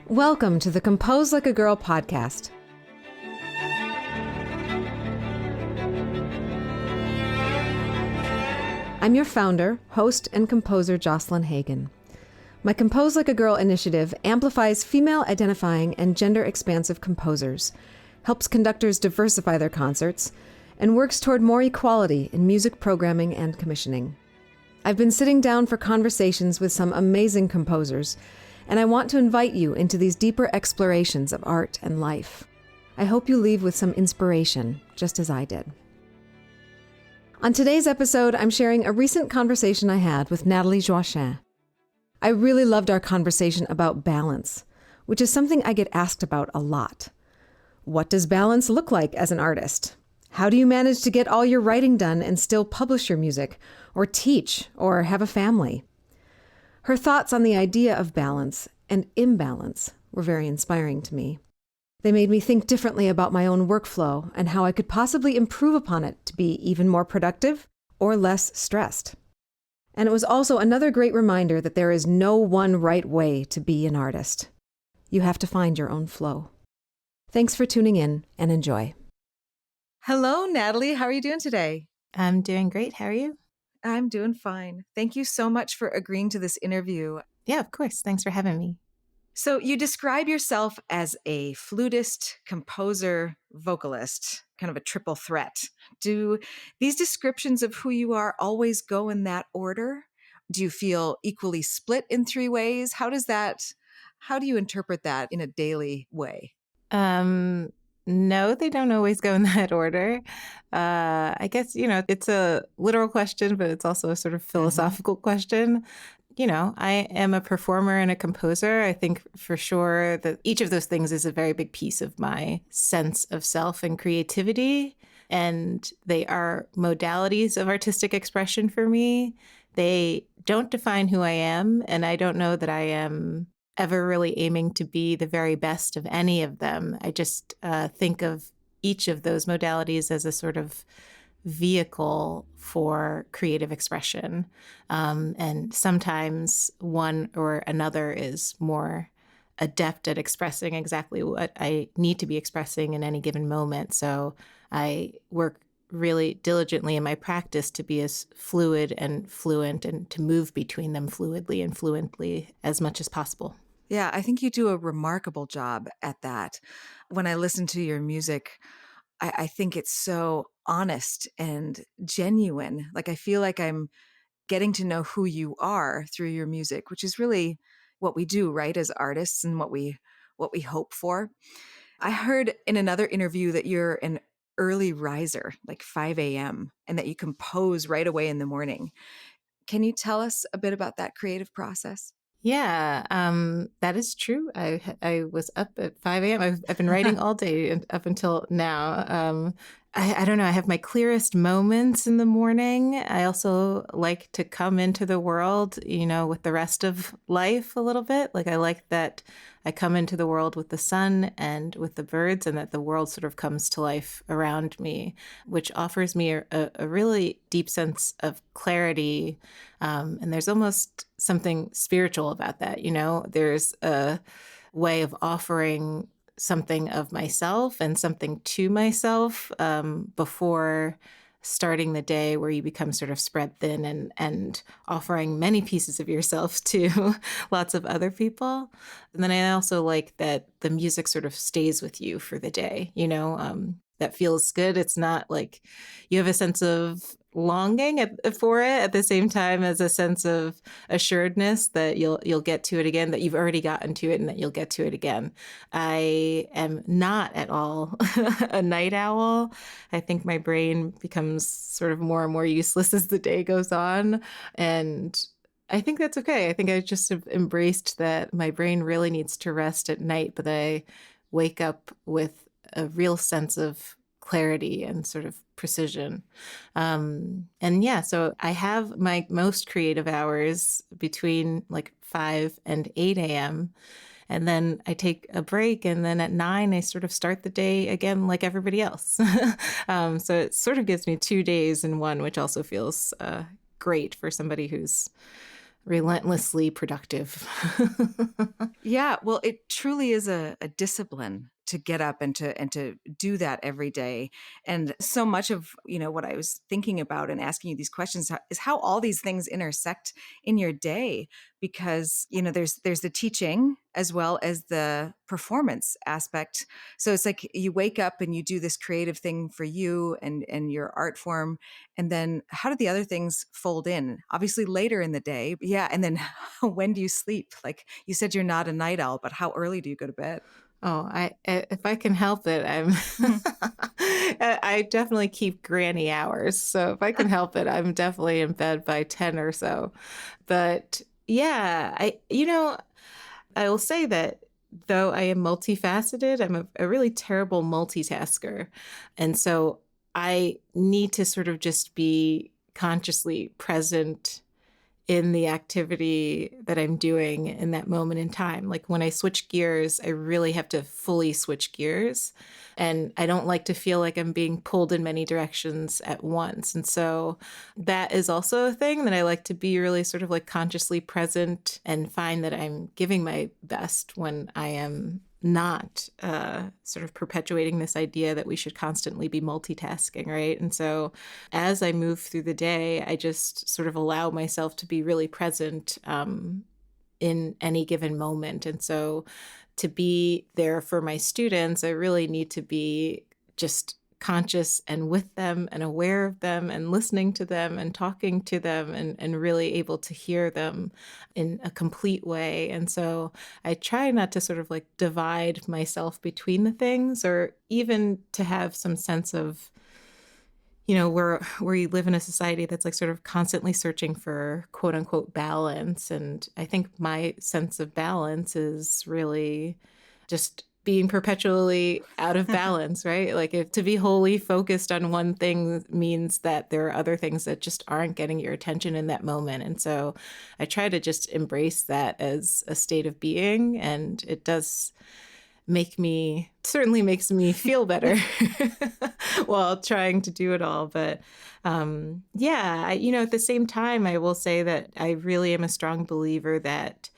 Welcome to the Compose Like a Girl podcast. I'm your founder, host, and composer, Jocelyn Hagan. My Compose Like a Girl initiative amplifies female-identifying and gender-expansive composers, helps conductors diversify their concerts, and works toward more equality in music programming and commissioning. I've been sitting down for conversations with some amazing composers, and I want to invite you into these deeper explorations of art and life. I hope you leave with some inspiration, just as I did. On today's episode, I'm sharing a recent conversation I had with Nathalie Joachim. I really loved our conversation about balance, which is something I get asked about a lot. What does balance look like as an artist? How do you manage to get all your writing done and still publish your music, or teach, or have a family? Her thoughts on the idea of balance and imbalance were very inspiring to me. They made me think differently about my own workflow and how I could possibly improve upon it to be even more productive or less stressed. And it was also another great reminder that there is no one right way to be an artist. You have to find your own flow. Thanks for tuning in and enjoy. Hello, Nathalie. How are you doing today? I'm doing great. How are you? I'm doing fine. Thank you so much for agreeing to this interview. Yeah, of course. Thanks for having me. So you describe yourself as a flutist, composer, vocalist, kind of a triple threat. Do these descriptions of who you are always go in that order? Do you feel equally split in three ways? How do you interpret that in a daily way? No, they don't always go in that order. I guess, it's a literal question, but it's also a sort of philosophical question. I am a performer and a composer. I think for sure that each of those things is a very big piece of my sense of self and creativity. And they are modalities of artistic expression for me. They don't define who I am. And I don't know that I am ever really aiming to be the very best of any of them. I just think of each of those modalities as a sort of vehicle for creative expression. And sometimes one or another is more adept at expressing exactly what I need to be expressing in any given moment. So I work really diligently in my practice to be as fluid and fluent and to move between them fluidly and fluently as much as possible. Yeah, I think you do a remarkable job at that. When I listen to your music, I think it's so honest and genuine. Like I feel like I'm getting to know who you are through your music, which is really what we do, right, as artists and what we hope for. I heard in another interview that you're an early riser, like 5 a.m., and that you compose right away in the morning. Can you tell us a bit about that creative process? Yeah, that is true. I was up at 5 a.m. I've been writing all day and up until now. I don't know. I have my clearest moments in the morning. I also like to come into the world, with the rest of life a little bit. Like I like that I come into the world with the sun and with the birds and that the world sort of comes to life around me, which offers me a really deep sense of clarity. And there's almost something spiritual about that. There's a way of offering something of myself and something to myself before starting the day, where you become sort of spread thin and offering many pieces of yourself to lots of other people. And then I also like that the music sort of stays with you for the day, that feels good. It's not like you have a sense of longing for it at the same time as a sense of assuredness that you'll get to it again, that you've already gotten to it and that you'll get to it again. I am not at all a night owl. I think my brain becomes sort of more and more useless as the day goes on. And I think that's okay. I think I just have embraced that my brain really needs to rest at night, but I wake up with a real sense of clarity and sort of precision. So I have my most creative hours between like 5 and 8 a.m. And then I take a break. And then at 9, I sort of start the day again like everybody else. So it sort of gives me 2 days in one, which also feels great for somebody who's relentlessly productive. Yeah, well, it truly is a discipline to get up and to do that every day. And so much of, what I was thinking about and asking you these questions is how all these things intersect in your day, because, there's the teaching as well as the performance aspect. So it's like you wake up and you do this creative thing for you and your art form, and then how do the other things fold in? Obviously later in the day. Yeah, and then when do you sleep? Like you said, you're not a night owl, but how early do you go to bed? Oh, if I can help it, I definitely keep granny hours. So if I can help it, I'm definitely in bed by 10 or so. But yeah, I will say that though I am multifaceted, I'm a really terrible multitasker. And so I need to sort of just be consciously present in the activity that I'm doing in that moment in time. Like when I switch gears, I really have to fully switch gears. And I don't like to feel like I'm being pulled in many directions at once. And so that is also a thing that I like to be really sort of like consciously present and find that I'm giving my best when I am not sort of perpetuating this idea that we should constantly be multitasking, right? And so as I move through the day, I just sort of allow myself to be really present in any given moment. And so to be there for my students, I really need to be just conscious and with them and aware of them and listening to them and talking to them and really able to hear them in a complete way. And so I try not to sort of like divide myself between the things, or even to have some sense of, where you live in a society that's like sort of constantly searching for quote unquote balance. And I think my sense of balance is really just being perpetually out of balance, right? Like if to be wholly focused on one thing means that there are other things that just aren't getting your attention in that moment. And so I try to just embrace that as a state of being. And it does certainly makes me feel better while trying to do it all. But at the same time, I will say that I really am a strong believer that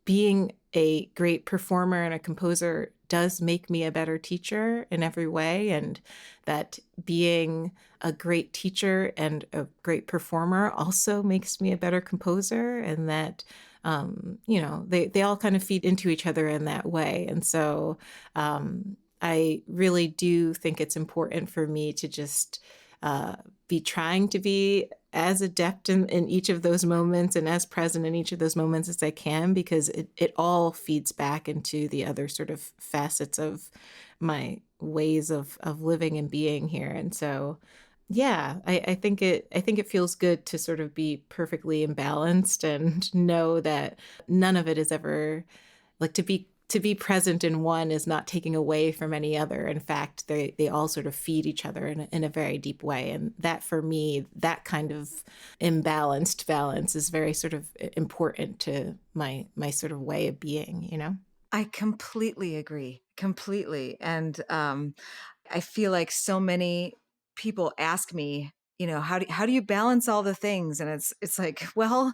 being a great performer and a composer does make me a better teacher in every way, and that being a great teacher and a great performer also makes me a better composer, and that they all kind of feed into each other in that way. And so I really do think it's important for me to just be trying to be as adept in each of those moments and as present in each of those moments as I can, because it all feeds back into the other sort of facets of my ways of living and being here. And so, yeah, I think it feels good to sort of be perfectly imbalanced and know that none of it is ever like to be present in one is not taking away from any other. In fact, they all sort of feed each other in a very deep way. And that for me, that kind of imbalanced balance is very sort of important to my sort of way of being. I completely agree. Completely. And I feel like so many people ask me, how do you balance all the things? And it's like, well,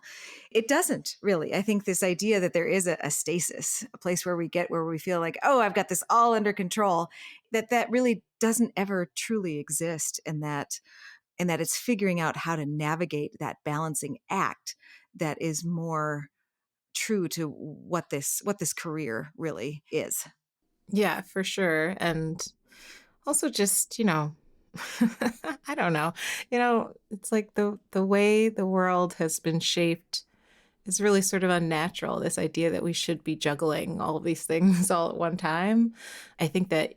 it doesn't really. I think this idea that there is a stasis, a place where we feel like, oh, I've got this all under control, that really doesn't ever truly exist, and that it's figuring out how to navigate that balancing act that is more true to what this career really is. Yeah, for sure. And also just, I don't know. It's like the way the world has been shaped is really sort of unnatural. This idea that we should be juggling all of these things all at one time. I think that,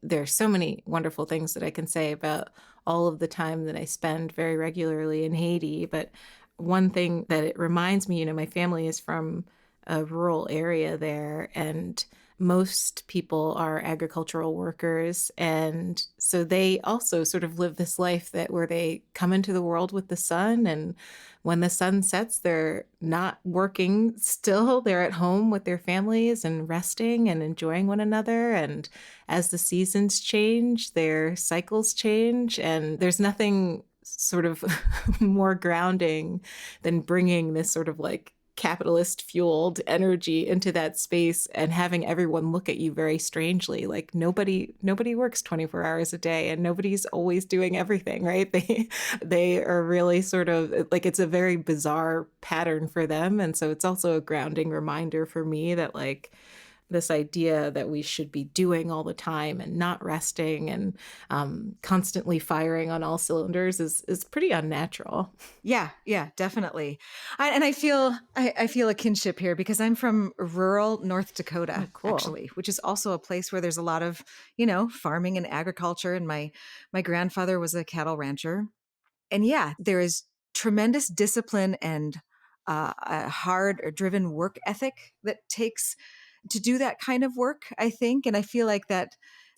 there's so many wonderful things that I can say about all of the time that I spend very regularly in Haiti. But one thing that it reminds me, my family is from a rural area there, and most people are agricultural workers. And so they also sort of live this life where they come into the world with the sun. And when the sun sets, they're not working still. They're at home with their families and resting and enjoying one another. And as the seasons change, their cycles change. And there's nothing sort of more grounding than bringing this sort of like capitalist fueled energy into that space and having everyone look at you very strangely. Like nobody works 24 hours a day and nobody's always doing everything, right? They are really sort of like, it's a very bizarre pattern for them. And so it's also a grounding reminder for me that like this idea that we should be doing all the time and not resting and constantly firing on all cylinders is pretty unnatural. Yeah, definitely. I feel a kinship here because I'm from rural North Oh, Dakota, cool. actually, which is also a place where there's a lot of, farming and agriculture. And my grandfather was a cattle rancher. And yeah, there is tremendous discipline and a hard or driven work ethic that takes to do that kind of work, I think. And I feel like that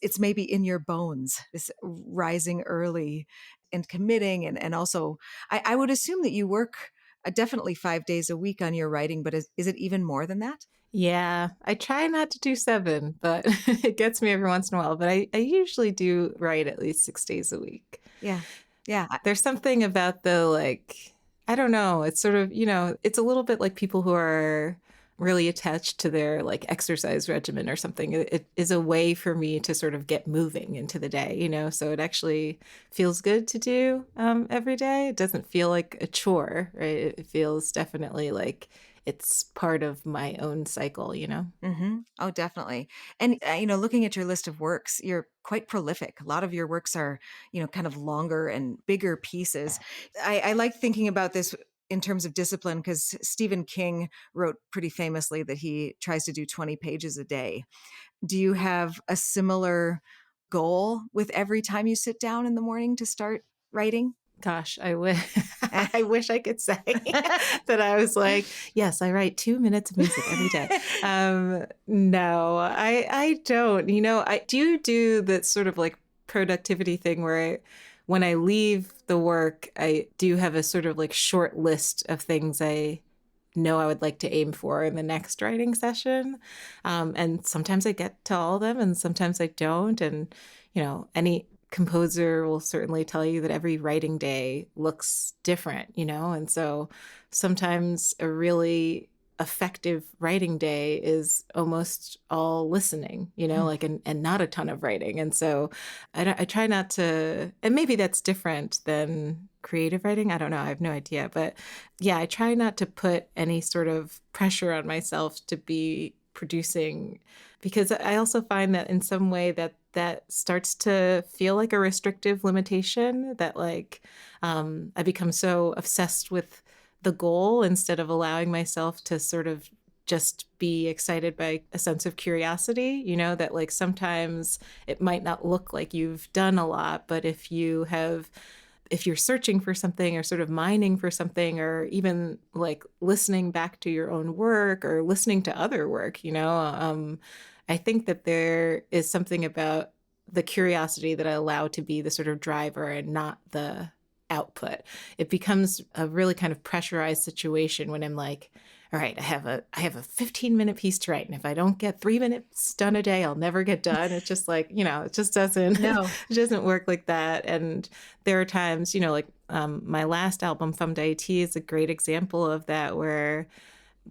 it's maybe in your bones, this rising early and committing. And also, I would assume that you work definitely 5 days a week on your writing, but is it even more than that? Yeah, I try not to do 7, but it gets me every once in a while. But I usually do write at least 6 days a week. Yeah. Yeah. There's something about the like, I don't know, it's sort of, it's a little bit like people who are really attached to their like exercise regimen or something. It is a way for me to sort of get moving into the day, so it actually feels good to do every day. It doesn't feel like a chore, right? It feels definitely like it's part of my own cycle. Oh, definitely. And, looking at your list of works, you're quite prolific. A lot of your works are, kind of longer and bigger pieces. I like thinking about this in terms of discipline because Stephen King wrote pretty famously that he tries to do 20 pages a day. Do you have a similar goal with every time you sit down in the morning to start writing? Gosh, I wish I wish I could say that I was like, yes, I write 2 minutes of music every day. No, I don't. I do that sort of like productivity thing where when I leave the work, I do have a sort of like short list of things I know I would like to aim for in the next writing session. And sometimes I get to all of them and sometimes I don't. And, any composer will certainly tell you that every writing day looks different. And so sometimes a really effective writing day is almost all listening, like, and not a ton of writing. And so I try not to, and maybe that's different than creative writing. I don't know. I have no idea. But yeah, I try not to put any sort of pressure on myself to be producing because I also find that in some way that starts to feel like a restrictive limitation that like I become so obsessed with the goal instead of allowing myself to sort of just be excited by a sense of curiosity, that like sometimes it might not look like you've done a lot, but if you're searching for something or sort of mining for something or even like listening back to your own work or listening to other work, I think that there is something about the curiosity that I allow to be the sort of driver and not the output. It becomes a really kind of pressurized situation when I'm like, all right, I have a 15-minute piece to write. And if I don't get 3 minutes done a day, I'll never get done. It's just like, it just doesn't, No. it doesn't work like that. And there are times, like my last album, Fum Deity, is a great example of that, where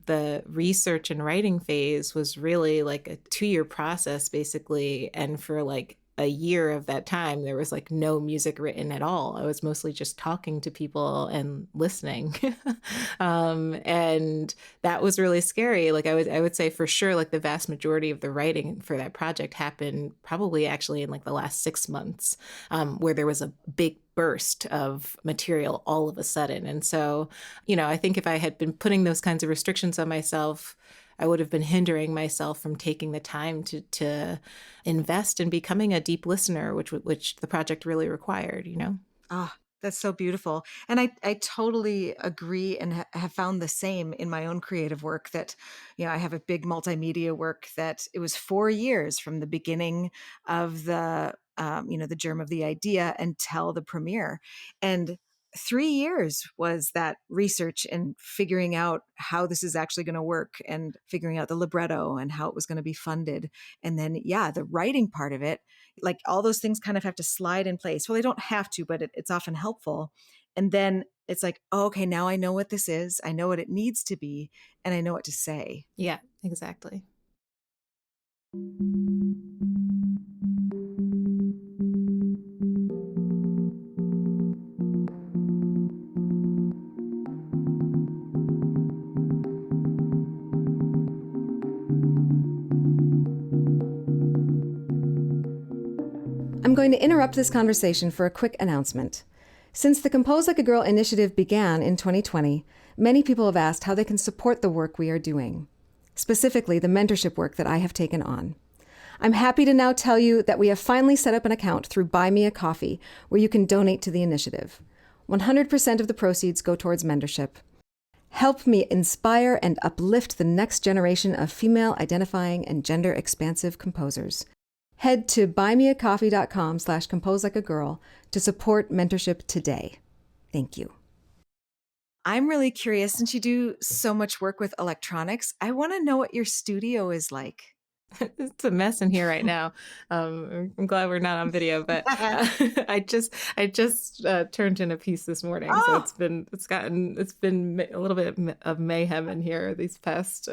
the research and writing phase was really like a 2-year process, basically. And for like a year of that time, there was like no music written at all. I was mostly just talking to people and listening. And that was really scary. Like I would say for sure, like the vast majority of the writing for that project happened probably actually in like the last 6 months, where there was a big burst of material all of a sudden. And so, I think if I had been putting those kinds of restrictions on myself, I would have been hindering myself from taking the time to invest in becoming a deep listener, which the project really required. Ah, that's so beautiful. And I totally agree and have found the same in my own creative work that, I have a big multimedia work that it was 4 years from the beginning of the germ of the idea until the premiere. And 3 years was that research and figuring out how this is actually going to work and figuring out the libretto and how it was going to be funded. And then, yeah, the writing part of it, like all those things kind of have to slide in place. Well, they don't have to, but it's often helpful. And then it's like, oh, okay, now I know what this is. I know what it needs to be, and I know what to say. Yeah, exactly. I'm going to interrupt this conversation for a quick announcement. Since the Compose Like a Girl initiative began in 2020, many people have asked how they can support the work we are doing, specifically the mentorship work that I have taken on. I'm happy to now tell you that we have finally set up an account through Buy Me a Coffee where you can donate to the initiative. 100% of the proceeds go towards mentorship. Help me inspire and uplift the next generation of female identifying and gender expansive composers. Head to buymeacoffee.com/composelikeagirl to support mentorship today. Thank you. I'm really curious, since you do so much work with electronics, I want to know what your studio is like. It's a mess in here right now. I'm glad we're not on video, but I just turned in a piece this morning, so it's been a little bit of mayhem in here this past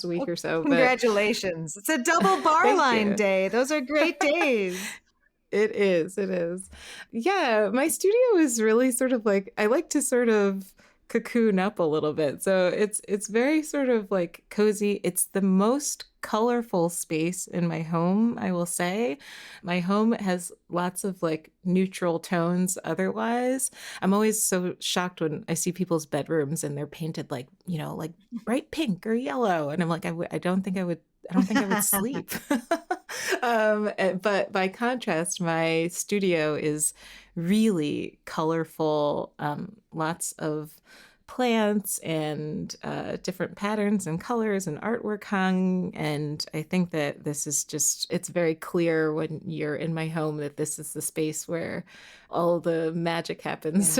week or so. Congratulations! It's a double bar line day. Those are great days. It is. Yeah, my studio is really sort of like, I like to sort of cocoon up a little bit. So it's very sort of like cozy. It's the most colorful space in my home, I will say. My home has lots of like neutral tones otherwise. I'm always so shocked when I see people's bedrooms and they're painted like, like bright pink or yellow. And I'm like, I don't think I would sleep. But by contrast, my studio is really colorful, lots of plants and different patterns and colors and artwork hung. And I think that this is it's very clear when you're in my home that this is the space where all the magic happens,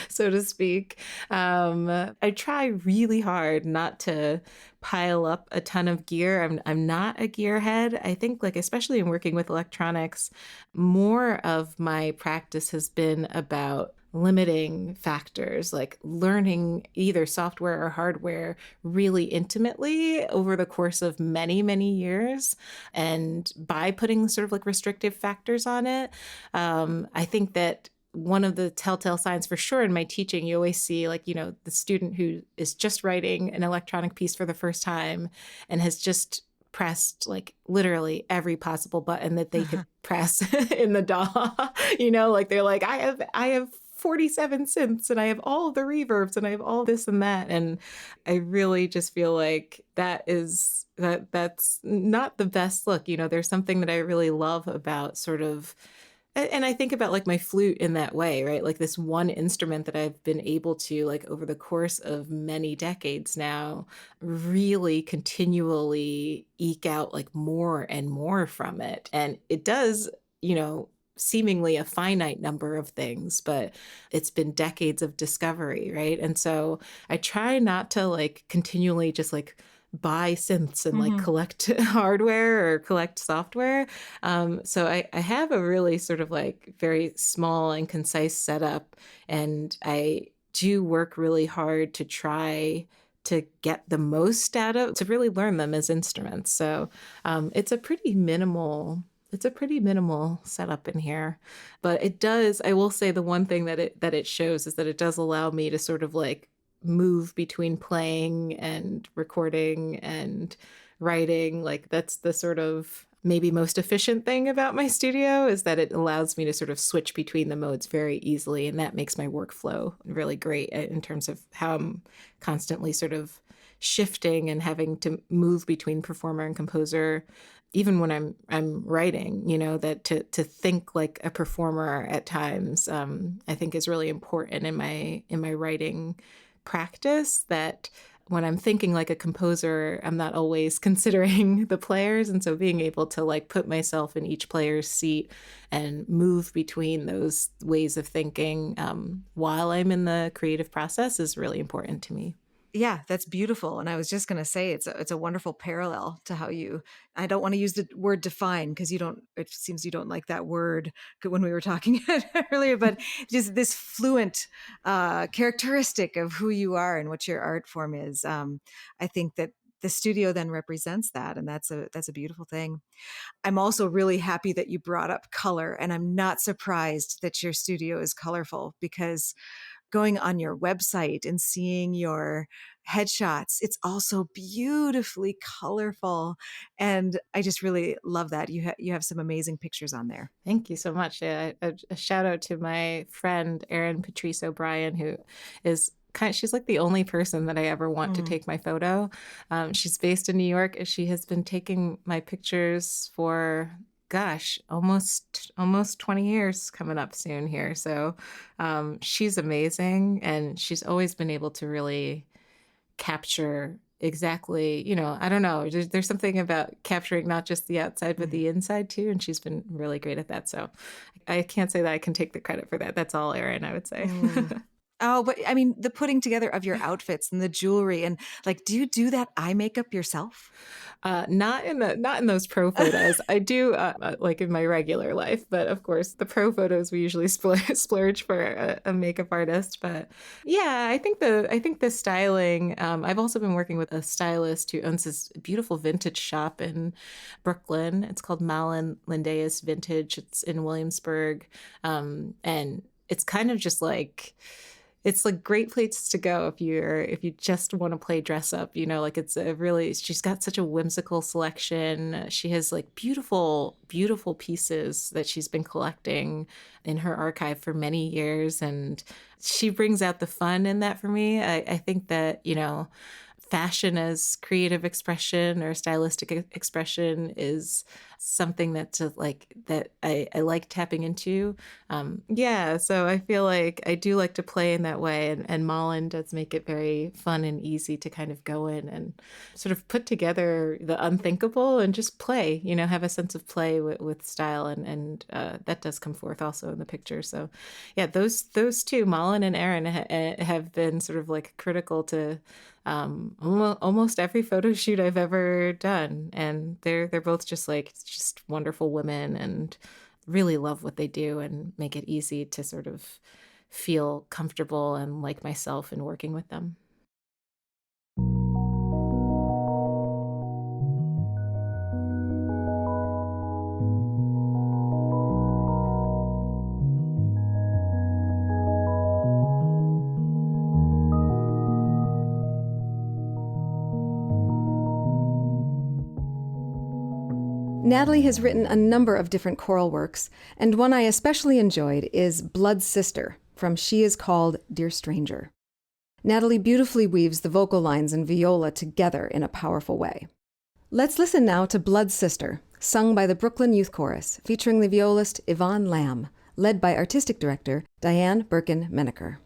so to speak. I try really hard not to pile up a ton of gear. I'm not a gearhead. I think, like, especially in working with electronics, more of my practice has been about limiting factors, like learning either software or hardware really intimately over the course of many, many years. And by putting sort of like restrictive factors on it, I think that one of the telltale signs for sure in my teaching, you always see like, the student who is just writing an electronic piece for the first time and has just pressed like literally every possible button that they could press in the DAW, like they're like, I have 47 synths and I have all the reverbs and I have all this and that. And I really just feel like that's not the best look. There's something that I really love about sort of, and I think about like my flute in that way, right? Like this one instrument that I've been able to, like over the course of many decades now, really continually eke out like more and more from it. And it does, seemingly a finite number of things, but it's been decades of discovery, right? And so I try not to like continually just like buy synths and like collect hardware or collect software. So I have a really sort of like very small and concise setup, and I do work really hard to try to get the most out of, to really learn them as instruments. So it's a pretty minimal setup in here, but it does, I will say the one thing that it shows is that it does allow me to sort of like move between playing and recording and writing. Like that's the sort of maybe most efficient thing about my studio, is that it allows me to sort of switch between the modes very easily. And that makes my workflow really great in terms of how I'm constantly sort of shifting and having to move between performer and composer. Even when I'm writing, that to think like a performer at times, I think is really important in my writing practice. That when I'm thinking like a composer, I'm not always considering the players. And so being able to like put myself in each player's seat and move between those ways of thinking while I'm in the creative process is really important to me. Yeah, that's beautiful. And I was just going to say it's a wonderful parallel to how you, I don't want to use the word define because it seems you don't like that word when we were talking earlier, but just this fluent characteristic of who you are and what your art form is. I think that the studio then represents that. And that's a beautiful thing. I'm also really happy that you brought up color, and I'm not surprised that your studio is colorful, because going on your website and seeing your headshots, it's also beautifully colorful. And I just really love that. You have some amazing pictures on there. Thank you so much. Yeah, a shout out to my friend, Erin Patrice O'Brien, who is she's like the only person that I ever want to take my photo. She's based in New York. She has been taking my pictures for, gosh, almost 20 years coming up soon here. So she's amazing. And she's always been able to really capture exactly, I don't know. There's something about capturing not just the outside, but the inside too. And she's been really great at that. So I can't say that I can take the credit for that. That's all Erin, I would say. Oh, but I mean, the putting together of your outfits and the jewelry, and like, do you do that eye makeup yourself? Not in those pro photos. I do like in my regular life, but of course the pro photos we usually splurge for a makeup artist. But yeah, I think the styling. I've also been working with a stylist who owns this beautiful vintage shop in Brooklyn. It's called Malin Lindeus Vintage. It's in Williamsburg, and it's kind of just like. It's like great places to go if you just want to play dress up, like she's got such a whimsical selection. She has like beautiful, beautiful pieces that she's been collecting in her archive for many years. And she brings out the fun in that for me. I think that, fashion as creative expression or stylistic expression is something that's that I like tapping into. So I feel like I do like to play in that way, and Malin does make it very fun and easy to kind of go in and sort of put together the unthinkable and just play, have a sense of play with style, and that does come forth also in the picture. So yeah, those two, Malin and Erin, have been sort of like critical to almost every photo shoot I've ever done. And they're both just wonderful women and really love what they do and make it easy to sort of feel comfortable and like myself in working with them. Nathalie has written a number of different choral works, and one I especially enjoyed is Blood Sister, from She Is Called Dear Stranger. Nathalie beautifully weaves the vocal lines and viola together in a powerful way. Let's listen now to Blood Sister, sung by the Brooklyn Youth Chorus, featuring the violist Yvonne Lamb, led by artistic director Diane Birkin-Menaker.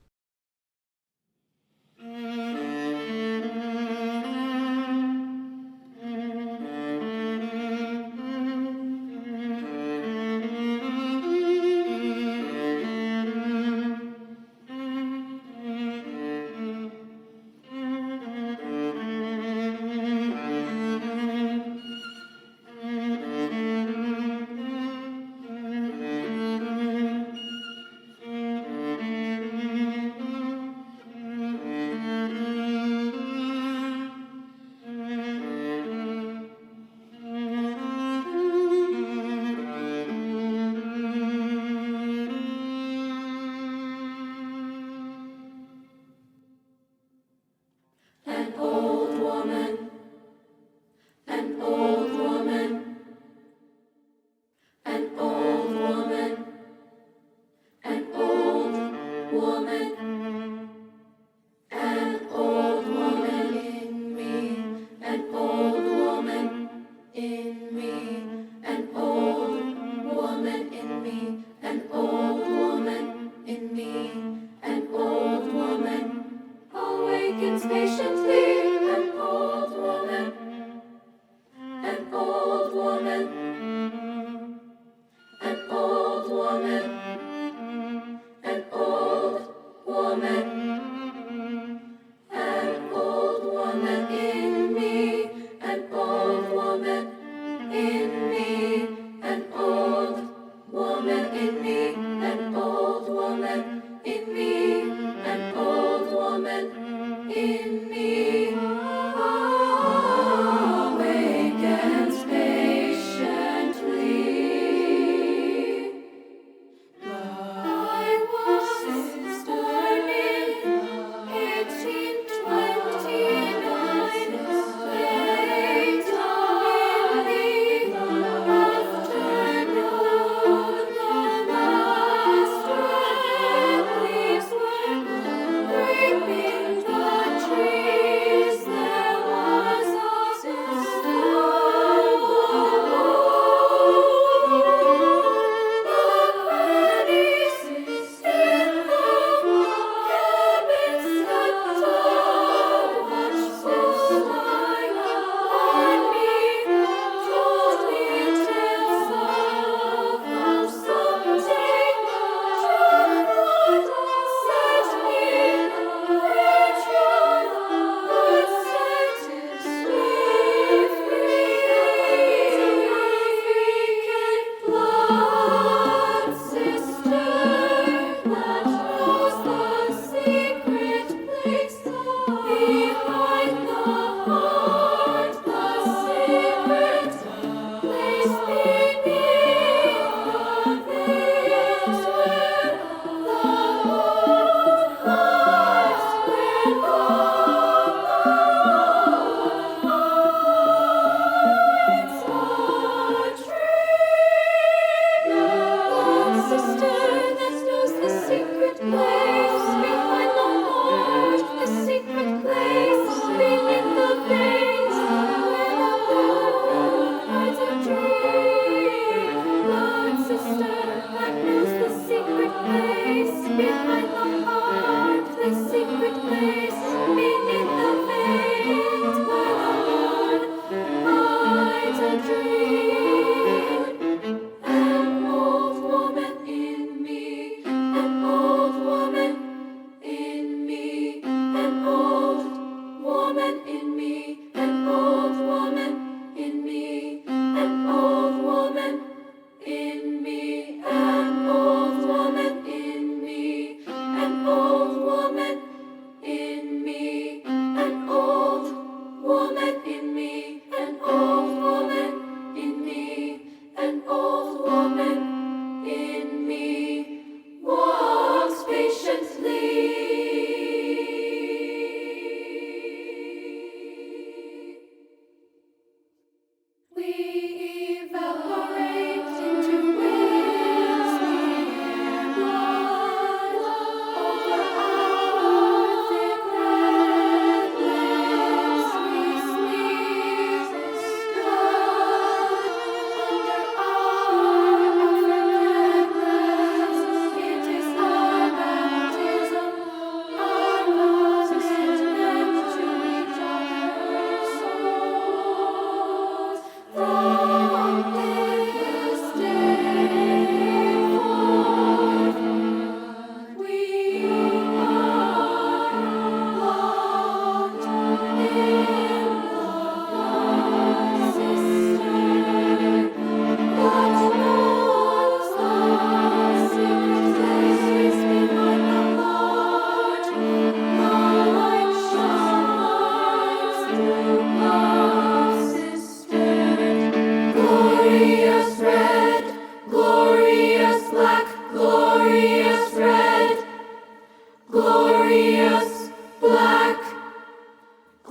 Patiently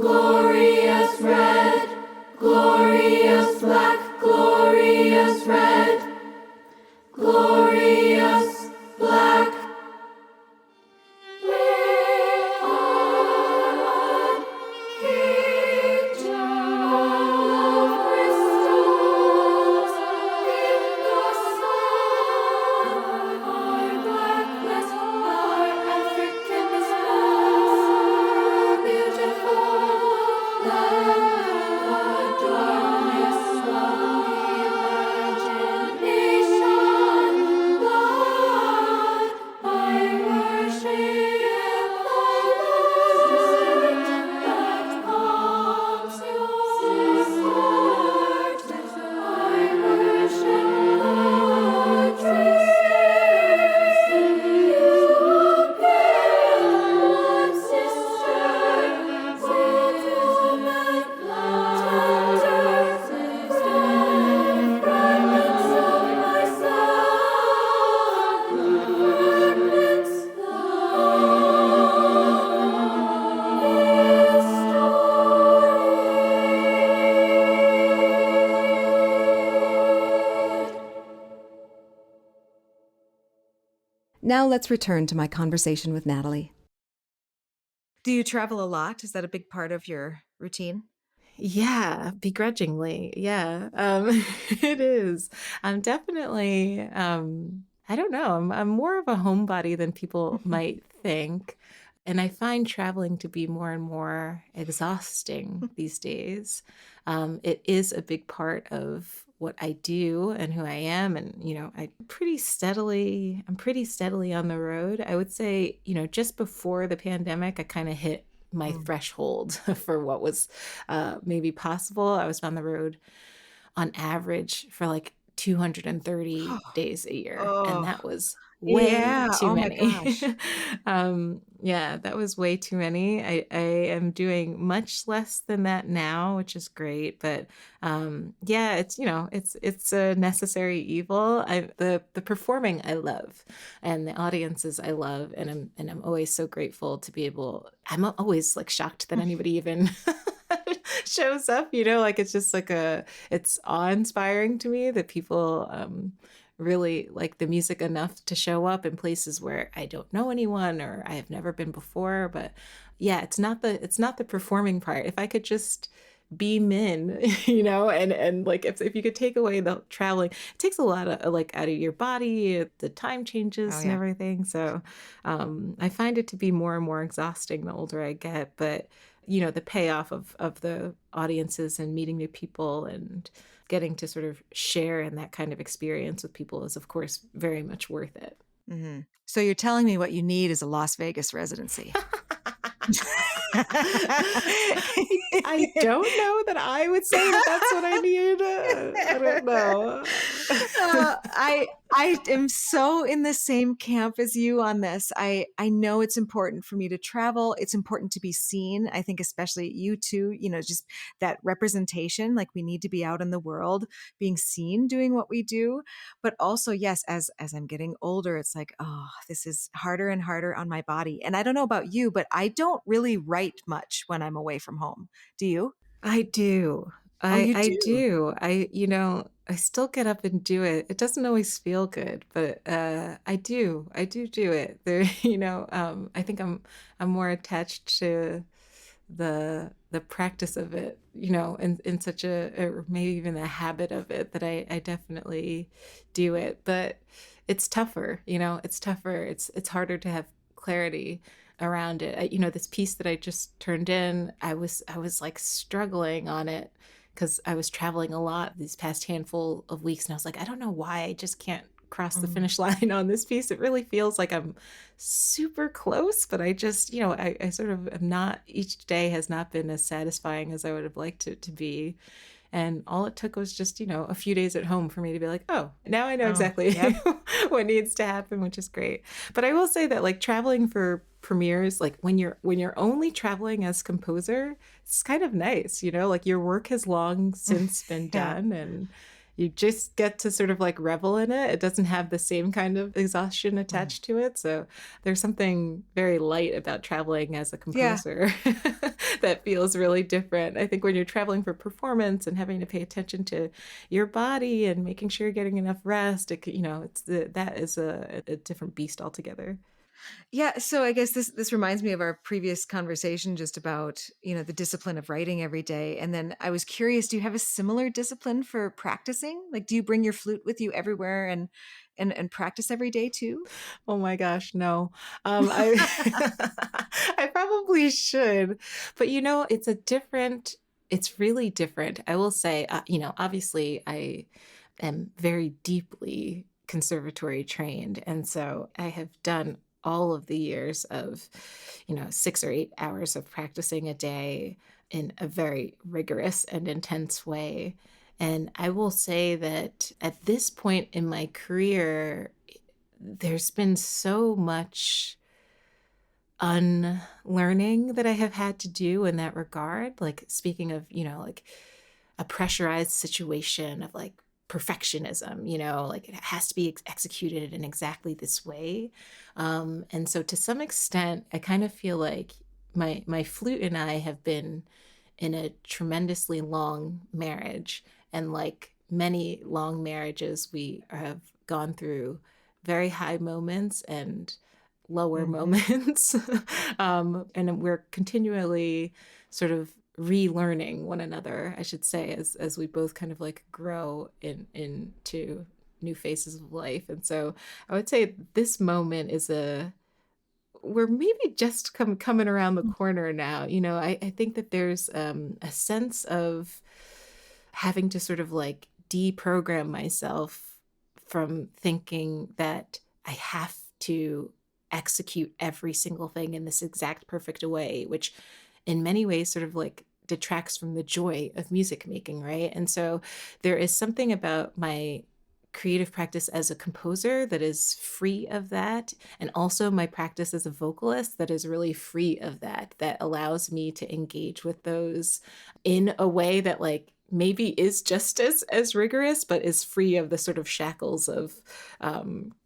glorious red, glorious black, glorious red, glorious black. We are a kingdom of crystals in the sun. Our blackness, our Africanness, beautiful. Let the darkness of imagination blood. I worship the light that calms your heart. I worship the trees. You pale sister, with human tender fragments of myself, fragments Now let's return to my conversation with Nathalie. Do you travel a lot? Is that a big part of your routine? Yeah, begrudgingly. Yeah. It is. I'm definitely I don't know. I'm more of a homebody than people might think. And I find traveling to be more and more exhausting these days. It is a big part of what I do and who I am. And, I'm pretty steadily on the road. I would say, just before the pandemic, I kind of hit my threshold for what was maybe possible. I was on the road on average for like 230 days a year, and Oh, that was way yeah. too Oh my many. gosh. Yeah, that was way too many. I am doing much less than that now, which is great. But yeah, it's a necessary evil. The performing I love, and the audiences I love, and I'm always so grateful to be able. I'm always like shocked that anybody even shows up. Like it's just like it's awe-inspiring to me that people really like the music enough to show up in places where I don't know anyone or I have never been before. But yeah, it's not the performing part. If I could just be Min, and like if you could take away the traveling, it takes a lot of like out of your body, the time changes Oh, and yeah. everything. So I find it to be more and more exhausting the older I get. But the payoff of the audiences and meeting new people and getting to sort of share in that kind of experience with people is, of course, very much worth it. Mhm. So you're telling me what you need is a Las Vegas residency. I don't know that I would say that that's what I need. I don't know. I am so in the same camp as you on this. I know it's important for me to travel. It's important to be seen. I think especially you too, just that representation, like we need to be out in the world being seen doing what we do. But also, yes, as I'm getting older, it's like, oh, this is harder and harder on my body. And I don't know about you, but I don't really write much when I'm away from home. Do you? I do. Oh, you I do. do. I still get up and do it. It doesn't always feel good, but I do. I do it. There, I think I'm more attached to the practice of it, in such or maybe even the habit of it that I definitely do it. But it's tougher, it's tougher. It's harder to have clarity around it. This piece that I just turned in, I was like struggling on it because I was traveling a lot these past handful of weeks, and I was like, I don't know why I just can't cross the finish line on this piece. It really feels like I'm super close, but I just, I sort of am not, each day has not been as satisfying as I would have liked it to be. And all it took was just, a few days at home for me to be like, oh, now I know exactly yep. what needs to happen, which is great. But I will say that like traveling for premieres, like when you're only traveling as composer, it's kind of nice, like your work has long since been Yeah. done, and you just get to sort of like revel in it. It doesn't have the same kind of exhaustion attached to it. So there's something very light about traveling as a Yeah. composer that feels really different. I think when you're traveling for performance and having to pay attention to your body and making sure you're getting enough rest, that is a different beast altogether. Yeah, so I guess this reminds me of our previous conversation just about, the discipline of writing every day. And then I was curious, do you have a similar discipline for practicing? Like, do you bring your flute with you everywhere and practice every day too? Oh my gosh, no. I I probably should, but it's really different. I will say, obviously I am very deeply conservatory trained, and so I have done all of the years of, 6 or 8 hours of practicing a day in a very rigorous and intense way. And I will say that at this point in my career, there's been so much unlearning that I have had to do in that regard. Like, speaking of, like a pressurized situation of like perfectionism, like it has to be executed in exactly this way. And so to some extent, I kind of feel like my flute and I have been in a tremendously long marriage. And like many long marriages, we have gone through very high moments and lower moments. And we're continually sort of relearning one another, I should say, as we both kind of like grow into new phases of life. And so I would say this moment is we're maybe just coming around the corner now. I think that there's a sense of having to sort of like deprogram myself from thinking that I have to execute every single thing in this exact perfect way, which in many ways sort of like detracts from the joy of music making, right? And so there is something about my creative practice as a composer that is free of that, and also my practice as a vocalist that is really free of that allows me to engage with those in a way that like maybe is just as rigorous, but is free of the sort of shackles of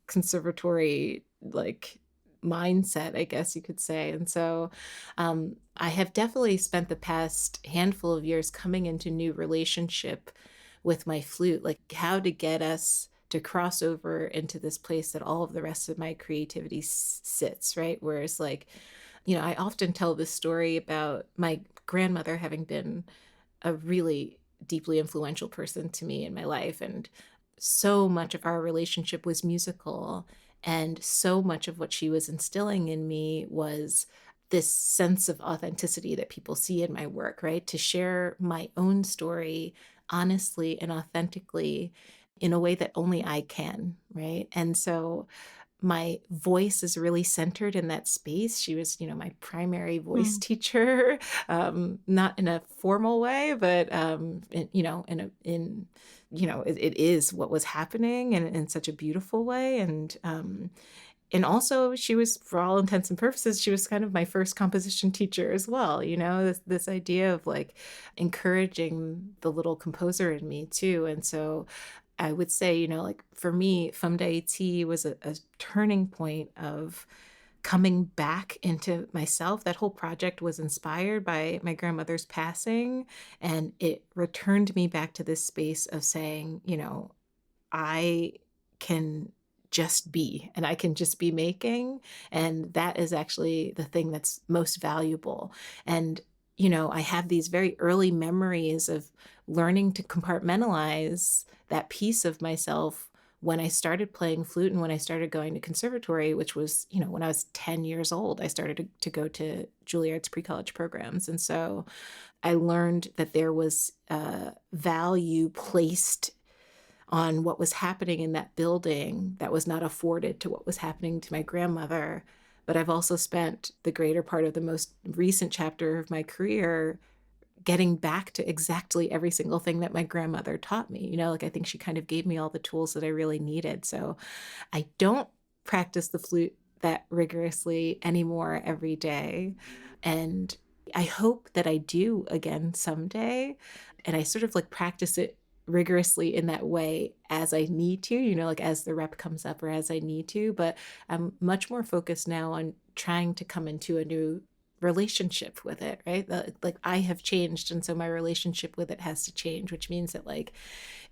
conservatory like mindset, I guess you could say. And so I have definitely spent the past handful of years coming into new relationship with my flute, like how to get us to cross over into this place that all of the rest of my creativity sits, right? Whereas like, I often tell this story about my grandmother having been a really deeply influential person to me in my life. And so much of our relationship was musical. And so much of what she was instilling in me was this sense of authenticity that people see in my work, right? To share my own story honestly and authentically in a way that only I can, right? And so my voice is really centered in that space. She was, my primary voice teacher, not in a formal way, but it is what was happening, and in such a beautiful way. And also she was, for all intents and purposes, she was kind of my first composition teacher as well. This idea of like encouraging the little composer in me too. And so I would say, like for me, Fum Deity was a turning point of coming back into myself. That whole project was inspired by my grandmother's passing, and it returned me back to this space of saying, I can just be, and I can just be making. And that is actually the thing that's most valuable. And, I have these very early memories of learning to compartmentalize that piece of myself when I started playing flute and when I started going to conservatory, which was, when I was 10 years old, I started to go to Juilliard's pre-college programs. And so I learned that there was value placed on what was happening in that building that was not afforded to what was happening to my grandmother. But I've also spent the greater part of the most recent chapter of my career getting back to exactly every single thing that my grandmother taught me. Like I think she kind of gave me all the tools that I really needed. So I don't practice the flute that rigorously anymore every day. And I hope that I do again someday. And I sort of like practice it rigorously in that way as I need to, you know, like as the rep comes up or as I need to, but I'm much more focused now on trying to come into a new relationship with it, right? Like I have changed, and so my relationship with it has to change, which means that like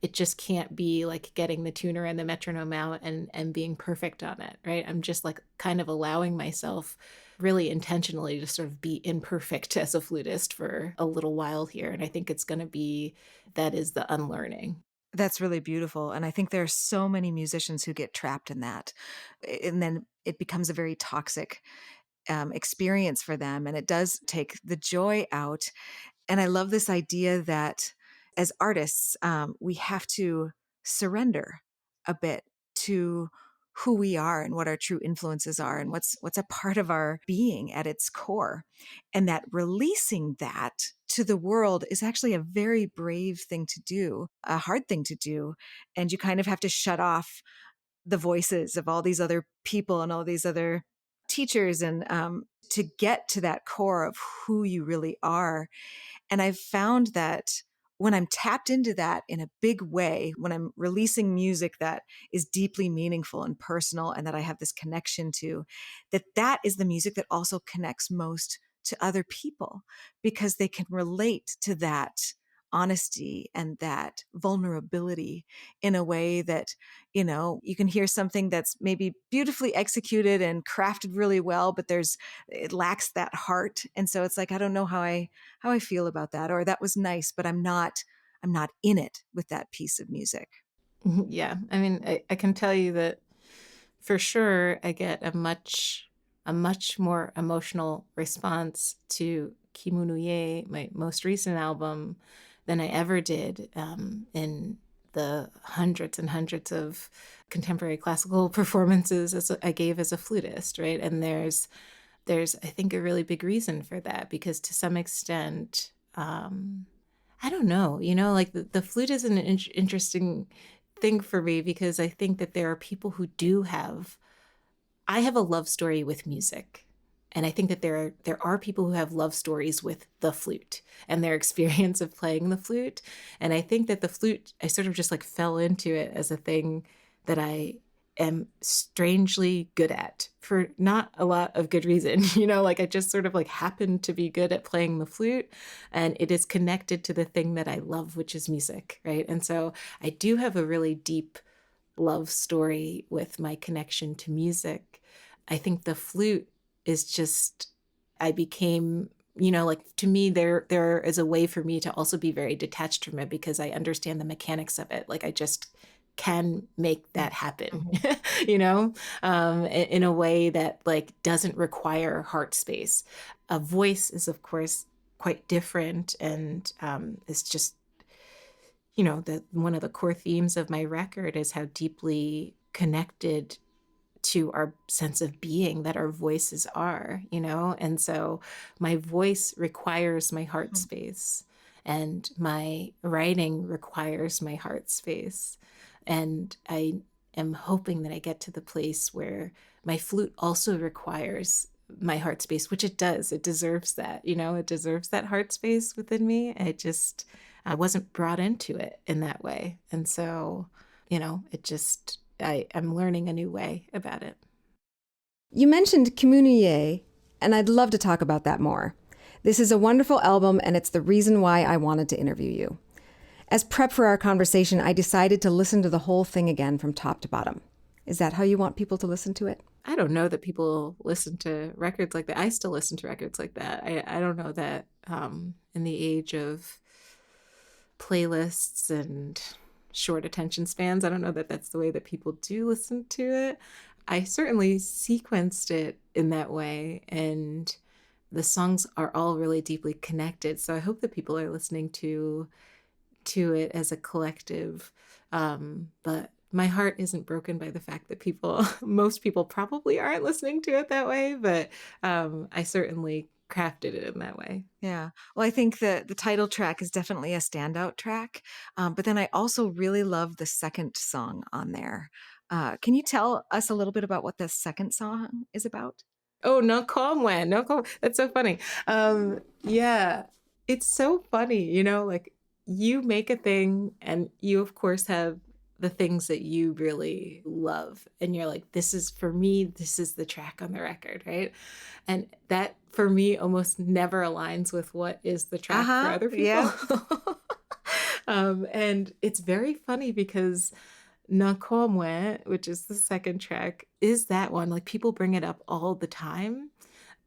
it just can't be like getting the tuner and the metronome out and being perfect on it, right? I'm just like kind of allowing myself really intentionally to sort of be imperfect as a flutist for a little while here. And I think it's going to be, that is the unlearning. That's really beautiful. And I think there are so many musicians who get trapped in that. And then it becomes a very toxic experience for them. And it does take the joy out. And I love this idea that as artists, we have to surrender a bit to who we are and what our true influences are and what's a part of our being at its core. And that releasing that to the world is actually a very brave thing to do, a hard thing to do. And you kind of have to shut off the voices of all these other people and all these other teachers and to get to that core of who you really are. And I've found that when I'm tapped into that in a big way, when I'm releasing music that is deeply meaningful and personal and that I have this connection to, that is the music that also connects most to other people because they can relate to that honesty and that vulnerability in a way that, you know, you can hear something that's maybe beautifully executed and crafted really well, but it lacks that heart. And so it's like, I don't know how I feel about that, or that was nice, but I'm not in it with that piece of music. Yeah. I mean, I can tell you that for sure I get a much more emotional response to Kimunuye, my most recent album, than I ever did in the hundreds and hundreds of contemporary classical performances I gave as a flutist, right? And there's I think a really big reason for that, because to some extent, I don't know, you know, like the flute is an interesting thing for me, because I think that there are people who do have, I have a love story with music. And I think that there are people who have love stories with the flute and their experience of playing the flute. And I think that the flute, I sort of just like fell into it as a thing that I am strangely good at for not a lot of good reason. You know, like I just sort of like happen to be good at playing the flute, and it is connected to the thing that I love, which is music, right? And so I do have a really deep love story with my connection to music. I think the flute is just, I became, you know, like to me there is a way for me to also be very detached from it, because I understand the mechanics of it. Like I just can make that happen, you know, in a way that like doesn't require heart space. A voice is of course quite different, and it's just, you know, one of the core themes of my record is how deeply connected to our sense of being that our voices are, you know? And so my voice requires my heart space, and my writing requires my heart space. And I am hoping that I get to the place where my flute also requires my heart space, which it does. It deserves that, you know, it deserves that heart space within me. I wasn't brought into it in that way. And so, you know, I'm learning a new way about it. You mentioned Kimunuye, and I'd love to talk about that more. This is a wonderful album, and it's the reason why I wanted to interview you. As prep for our conversation, I decided to listen to the whole thing again from top to bottom. Is that how you want people to listen to it? I don't know that people listen to records like that. I still listen to records like that. I don't know that in the age of playlists and short attention spans, I don't know that that's the way that people do listen to it. I certainly sequenced it in that way, and the songs are all really deeply connected. So I hope that people are listening to it as a collective. But my heart isn't broken by the fact that most people probably aren't listening to it that way, but I certainly crafted it in that way. Yeah. Well, I think the title track is definitely a standout track. But then I also really love the second song on there. Can you tell us a little bit about what the second song is about? Oh, no calm. That's so funny. Yeah, it's so funny, you know, like you make a thing and you, of course, have the things that you really love. And you're like, this is for me, this is the track on the record, right? And that for me almost never aligns with what is the track for other people. Yeah. And it's very funny because Nakomwe, which is the second track, is that one. Like people bring it up all the time.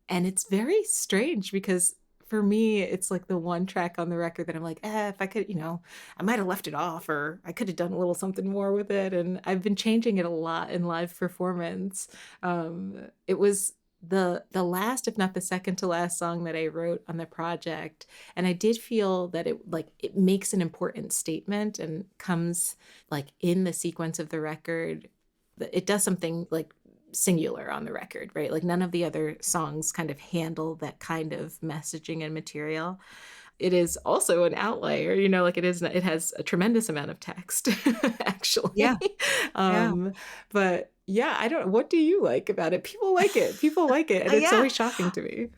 And it's very strange because for me, it's like the one track on the record that I'm like, if I could, I might have left it off or I could have done a little something more with it. And I've been changing it a lot in live performance. It was the last, if not the second to last song that I wrote on the project. And I did feel that it makes an important statement and comes like in the sequence of the record. It does something like singular on the record, right? Like none of the other songs kind of handle that kind of messaging and material. It is also an outlier, like it has a tremendous amount of text, actually. Yeah. But yeah, what do you like about it? People like it. And it's always shocking to me.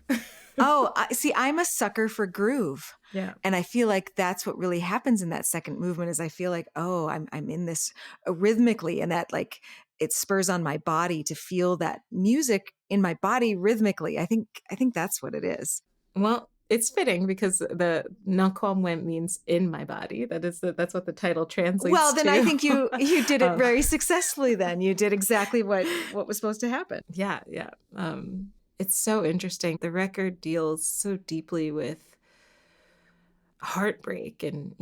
See, I'm a sucker for groove. Yeah. And I feel like that's what really happens in that second movement is I feel like, I'm in this rhythmically, and that like it spurs on my body to feel that music in my body rhythmically. I think that's what it is. Well, it's fitting because the Nakomwe means in my body. That's what the title translates Well, then to. I think you did it very successfully then. You did exactly what was supposed to happen. Yeah. It's so interesting. The record deals so deeply with heartbreak and,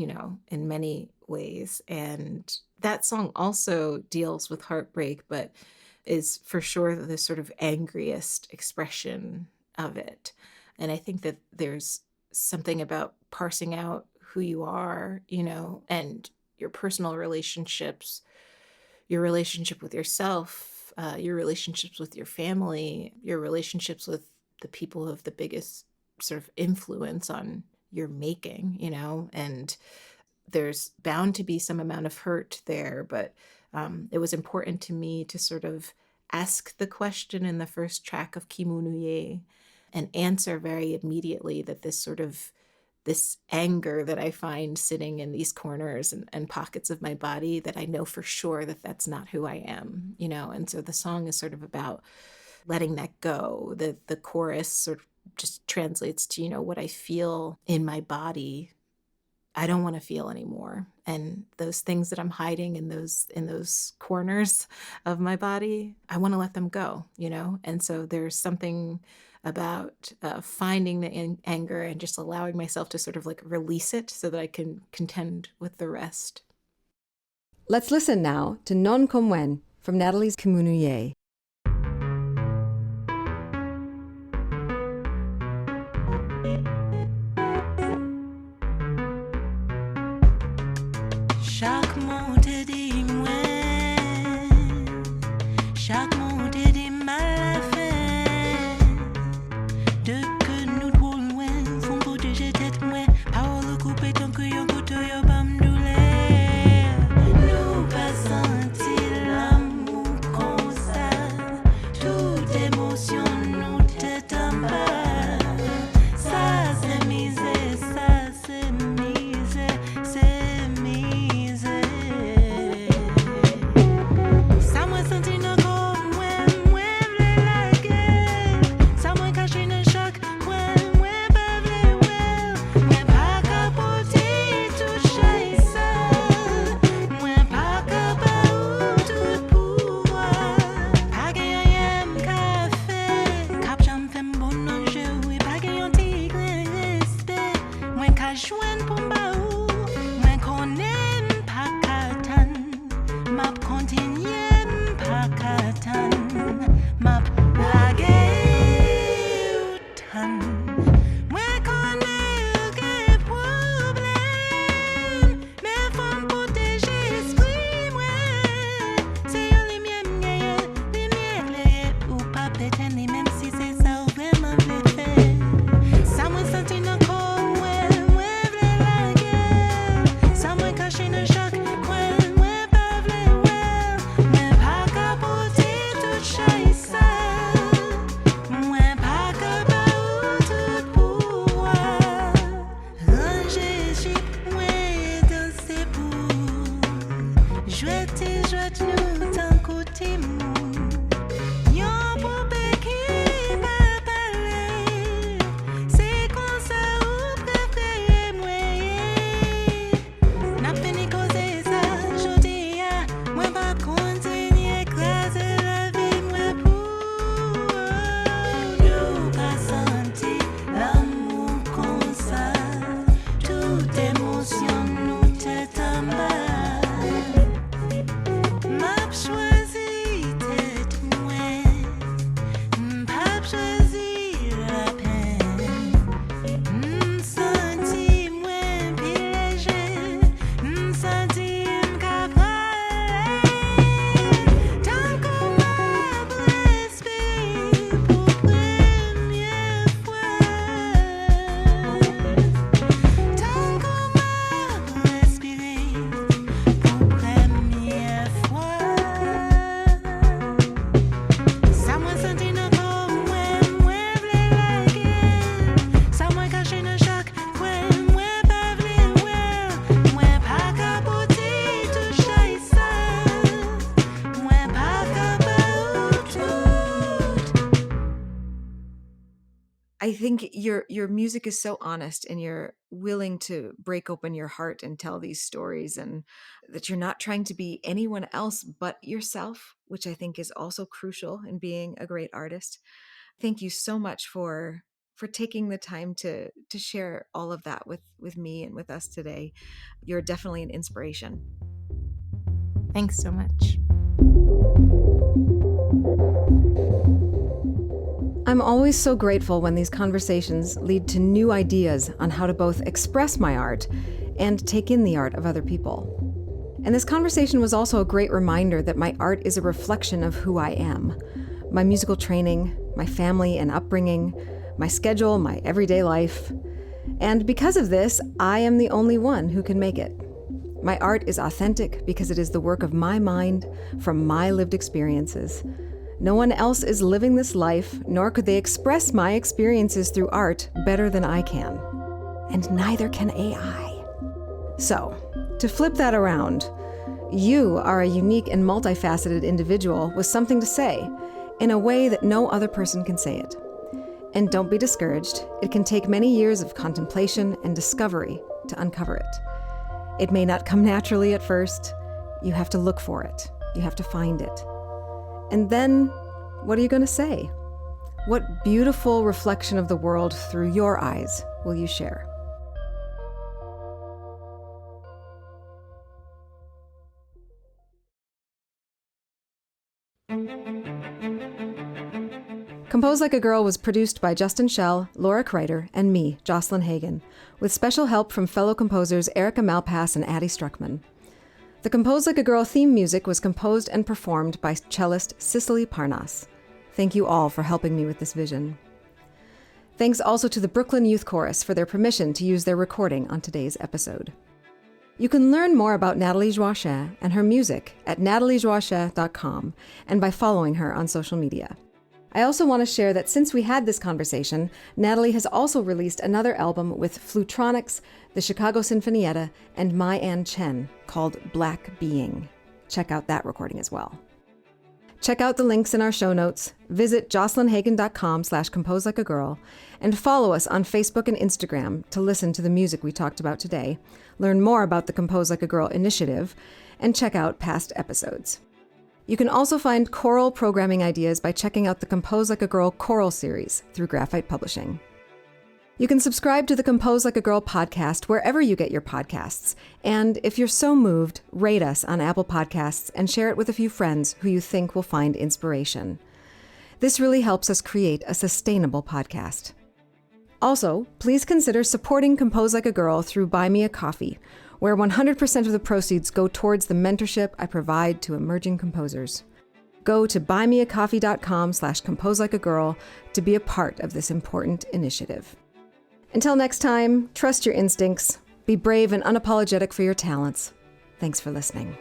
in many ways. And that song also deals with heartbreak, but is for sure the sort of angriest expression of it. And I think that there's something about parsing out who you are, and your personal relationships, your relationship with yourself, your relationships with your family, your relationships with the people who have the biggest sort of influence on your making, and there's bound to be some amount of hurt there. But it was important to me to sort of ask the question in the first track of Kimunuye and answer very immediately that this anger that I find sitting in these corners and pockets of my body, that I know for sure that that's not who I am, and so the song is sort of about letting that go. The chorus sort of just translates to, what I feel in my body, I don't want to feel anymore. And those things that I'm hiding in those corners of my body, I want to let them go, and so there's something about finding the anger and just allowing myself to sort of like release it so that I can contend with the rest. Let's listen now to Non Komwen from Nathalie's Kimunuye. Chaque mot te dit ouais, chaque mot te dit mal à faire. De que nous trop loin, font protéger tête moi. Parole coupée tant que yo couteau yo pas m'douleur. Nous pas senti l'amour comme ça. Toute émotion nous tête en bas. Ça c'est misère, ça c'est misère, c'est misère. Ça moi senti non comme moi vle la guerre. Ça moi caché dans choc, moi pas vle well. Moi pas capoter toucher ça. Moi pas capable tout pouvoir. Pas gagne café, cap j'en fais bon jeu et pas gagne tigre respect. Moi ka joindre pour baou, moi connais pas katan. M'a continuer pas katan. M'a laguer tan. Moi connais aucun problème, mais faut me protéger esprit moi. C'est yo les miens gagne, les miens clair ou pas peut-être même si c'est ça ou vraiment le fait. Ça moi senti non comme moi vle la guerre. jwet nou tan kou timou. Yon poupe ki pa pale, se kon sa ou prefere mwen. Nap fini koze sa jodi ya, mwen pa kontini ekrase la vi mwen pou. Nou pa santi l'amour kon sa, tout émotion nou tèt an ba. M'ap chwazi tèt mwen, m'pap chwazi la pen. M'santi mwen pi leje, m'santi m'ka prale. Tan kou m'ap respire pou première fois. Tan kou m'ap respire pour première fois. Sa mwen senti nan kon mwen vle lage. Sa mwen kache nan chak mwen pa vle wel. Mwen pa kapote tou chay sa. Mwen pa kapa ou tout. I think your music is so honest, and you're willing to break open your heart and tell these stories, and that you're not trying to be anyone else but yourself, which I think is also crucial in being a great artist. Thank you so much for taking the time to share all of that with me and with us today. You're definitely an inspiration. Thanks so much. I'm always so grateful when these conversations lead to new ideas on how to both express my art and take in the art of other people. And this conversation was also a great reminder that my art is a reflection of who I am. My musical training, my family and upbringing, my schedule, my everyday life. And because of this, I am the only one who can make it. My art is authentic because it is the work of my mind from my lived experiences. No one else is living this life, nor could they express my experiences through art better than I can. And neither can AI. So, to flip that around, you are a unique and multifaceted individual with something to say, in a way that no other person can say it. And don't be discouraged. It can take many years of contemplation and discovery to uncover it. It may not come naturally at first. You have to look for it. You have to find it. And then, what are you going to say? What beautiful reflection of the world through your eyes will you share? Compose Like a Girl was produced by Justin Schell, Laura Kreider, and me, Jocelyn Hagen, with special help from fellow composers Erica Malpass and Addie Struckman. The Compose Like a Girl theme music was composed and performed by cellist Cicely Parnas. Thank you all for helping me with this vision. Thanks also to the Brooklyn Youth Chorus for their permission to use their recording on today's episode. You can learn more about Nathalie Joachim and her music at nataliejoachim.com and by following her on social media. I also want to share that since we had this conversation, Nathalie has also released another album with Flutronics, the Chicago Sinfonietta, and My Ann Chen called Black Being. Check out that recording as well. Check out the links in our show notes, visit jocelynhagen.com/composelikeagirl, and follow us on Facebook and Instagram to listen to the music we talked about today, learn more about the Compose Like a Girl initiative, and check out past episodes. You can also find choral programming ideas by checking out the Compose Like a Girl choral series through Graphite Publishing. You can subscribe to the Compose Like a Girl podcast wherever you get your podcasts. And if you're so moved, rate us on Apple Podcasts and share it with a few friends who you think will find inspiration. This really helps us create a sustainable podcast. Also, please consider supporting Compose Like a Girl through Buy Me a Coffee, where 100% of the proceeds go towards the mentorship I provide to emerging composers. Go to buymeacoffee.com/composelikeagirl to be a part of this important initiative. Until next time, trust your instincts, be brave and unapologetic for your talents. Thanks for listening.